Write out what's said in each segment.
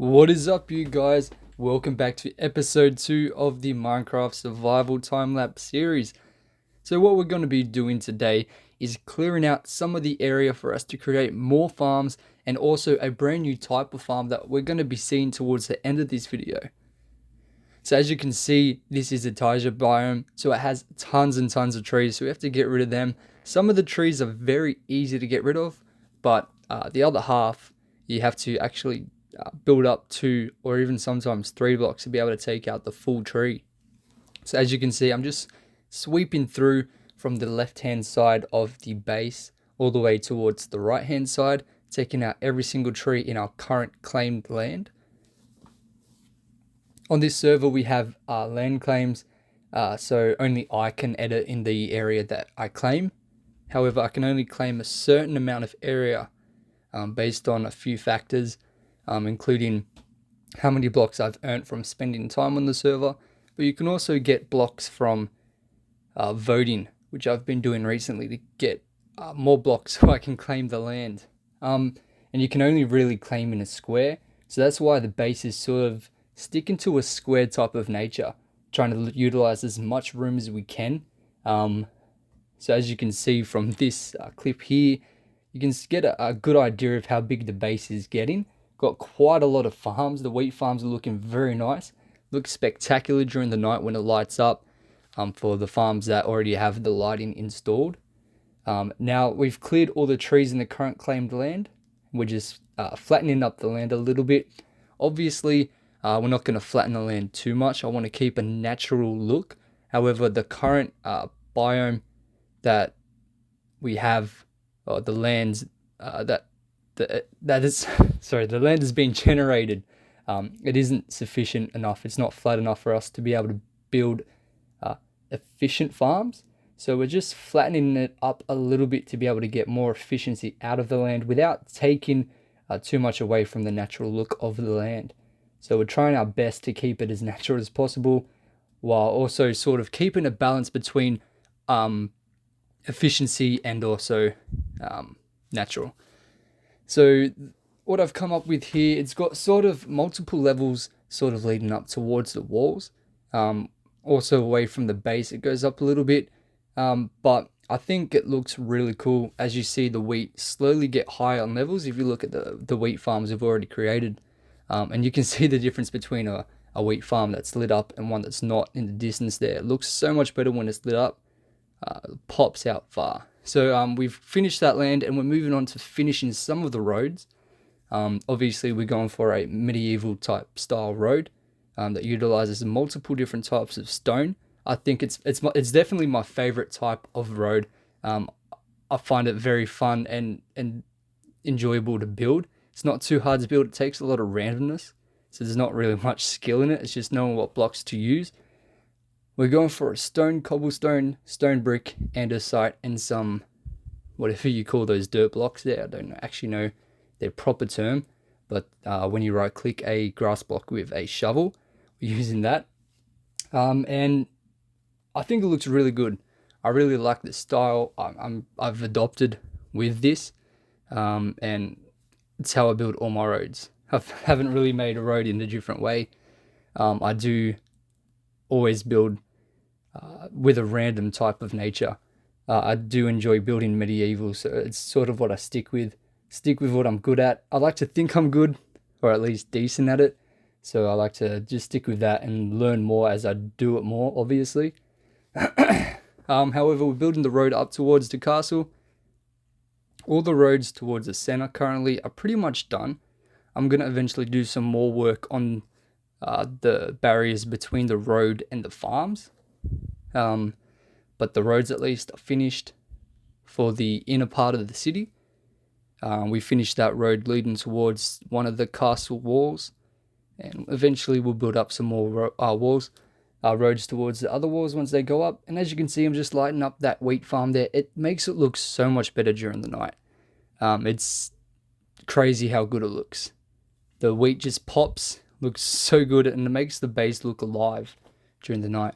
What is up, you guys? Welcome back to episode 2 of the Minecraft Survival Time-Lapse series. So what we're going to be doing today is clearing out some of the area for us to create more farms and also a brand new type of farm that we're going to be seeing towards the end of this video. So as you can see, this is a taiga biome, so it has tons and tons of trees, so we have to get rid of them. Some of the trees are very easy to get rid of, but the other half, you have to actually build up 2 or even sometimes 3 blocks to be able to take out the full tree. So as you can see, I'm just sweeping through from the left hand side of the base all the way towards the right hand side, taking out every single tree in our current claimed land. On this server we have land claims, so only I can edit in the area that I claim. However, I can only claim a certain amount of area based on a few factors, including how many blocks I've earned from spending time on the server. But you can also get blocks from voting, which I've been doing recently to get more blocks so I can claim the land. And you can only really claim in a square, so that's why the base is sort of sticking to a square type of nature, trying to utilize as much room as we can. So as you can see from this clip here, you can get a good idea of how big the base is getting. Got quite a lot of farms. The wheat farms are looking very nice. Looks spectacular during the night when it lights up, for the farms that already have the lighting installed. Now we've cleared all the trees in the current claimed land. We're just flattening up the land a little bit. Obviously, we're not going to flatten the land too much. I want to keep a natural look. However, the current biome that we have, the lands the land has been generated. It isn't sufficient enough. It's not flat enough for us to be able to build efficient farms. So we're just flattening it up a little bit to be able to get more efficiency out of the land without taking too much away from the natural look of the land. So we're trying our best to keep it as natural as possible, while also sort of keeping a balance between efficiency and also natural. So what I've come up with here, it's got sort of multiple levels sort of leading up towards the walls. Also away from the base, it goes up a little bit. But I think it looks really cool as you see the wheat slowly get higher on levels. If you look at the wheat farms we've already created, and you can see the difference between a wheat farm that's lit up and one that's not in the distance there. It looks so much better when it's lit up. It pops out far. So we've finished that land and we're moving on to finishing some of the roads. Obviously we're going for a medieval type style road that utilizes multiple different types of stone. I think it's definitely my favorite type of road. I find it very fun and enjoyable to build. It's not too hard to build. It takes a lot of randomness, so there's not really much skill in it. It's just knowing what blocks to use. We're going for a stone, cobblestone, stone brick, andesite, and some, whatever you call those dirt blocks there. I don't actually know their proper term, but when you right click a grass block with a shovel, we're using that. And I think it looks really good. I really like the style I've adopted with this, and it's how I build all my roads. I haven't really made a road in a different way. I do always build with a random type of nature. I do enjoy building medieval, so it's sort of what I stick with what I'm good at. I like to think I'm good, or at least decent at it, so I like to just stick with that and learn more as I do it more, obviously. However, we're building the road up towards the castle. All the roads towards the center currently are pretty much done. I'm going to eventually do some more work on the barriers between the road and the farms. But the roads at least are finished for the inner part of the city. We finished that road leading towards one of the castle walls, and eventually we'll build up some more roads towards the other walls once they go up. And as you can see, I'm just lighting up that wheat farm there. It makes it look so much better during the night. It's crazy how good it looks. The wheat just pops, looks so good, and it makes the base look alive during the night.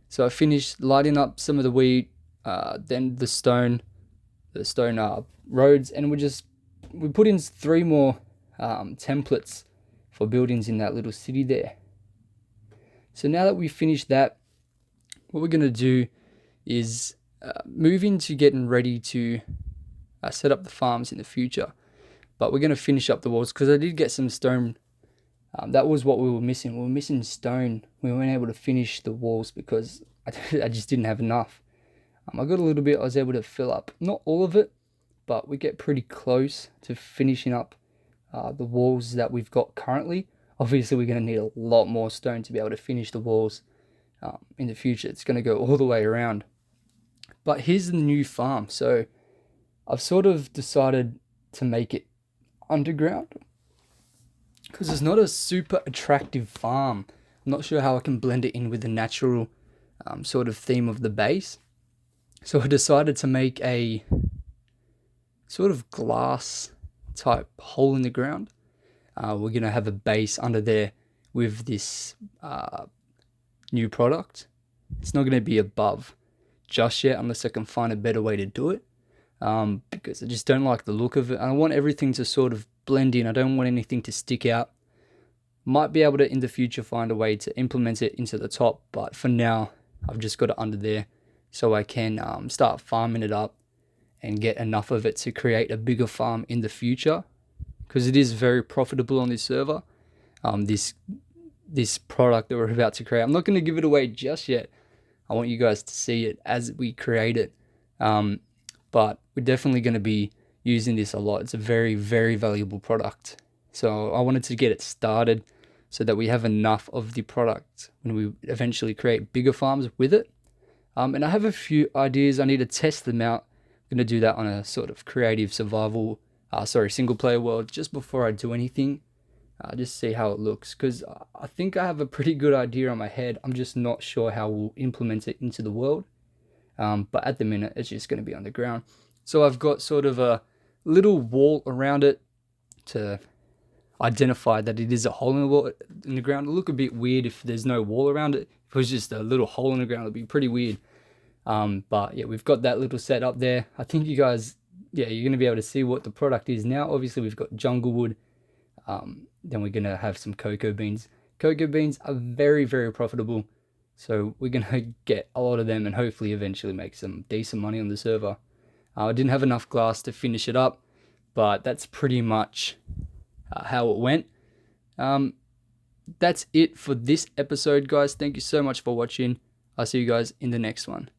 So I finished lighting up some of the wheat, then the stone roads, and we put in 3 more templates for buildings in that little city there. So now that we've finished that, what we're going to do is move into getting ready to set up the farms in the future. But we're going to finish up the walls because I did get some stone. That was what we were missing. We were missing stone. We weren't able to finish the walls because I just didn't have enough. I got a little bit I was able to fill up. Not all of it, but we get pretty close to finishing up the walls that we've got currently. Obviously, we're going to need a lot more stone to be able to finish the walls in the future. It's going to go all the way around. But here's the new farm. So I've sort of decided to make it underground because it's not a super attractive farm. I'm not sure how I can blend it in with the natural sort of theme of the base. So I decided to make a sort of glass type hole in the ground. We're going to have a base under there with this new product. It's not going to be above just yet unless I can find a better way to do it, because I just don't like the look of it. I want everything to sort of blend in. I don't want anything to stick out. Might be able to in the future find a way to implement it into the top, but for now I've just got it under there so I can start farming it up and get enough of it to create a bigger farm in the future, because it is very profitable on this server. This product that we're about to create, I'm not going to give it away just yet. I want you guys to see it as we create it, but we're definitely going to be using this a lot. It's a very, very valuable product, so I wanted to get it started so that we have enough of the product when we eventually create bigger farms with it. And I have a few ideas. I need to test them out. I'm going to do that on a sort of creative survival, single player world just before I do anything. Just see how it looks, because I think I have a pretty good idea on my head. I'm just not sure how we'll implement it into the world. But at the minute, it's just going to be on the ground. So I've got sort of a little wall around it to identify that it is a hole in the ground. It'll look a bit weird if there's no wall around it. If it was just a little hole in the ground, it'd be pretty weird. But yeah, we've got that little set up there. I think you guys, you're going to be able to see what the product is now. Obviously, we've got jungle wood. Then we're going to have some cocoa beans. Cocoa beans are very, very profitable. So we're going to get a lot of them and hopefully eventually make some decent money on the server. I didn't have enough glass to finish it up, but that's pretty much how it went. That's it for this episode, guys. Thank you so much for watching. I'll see you guys in the next one.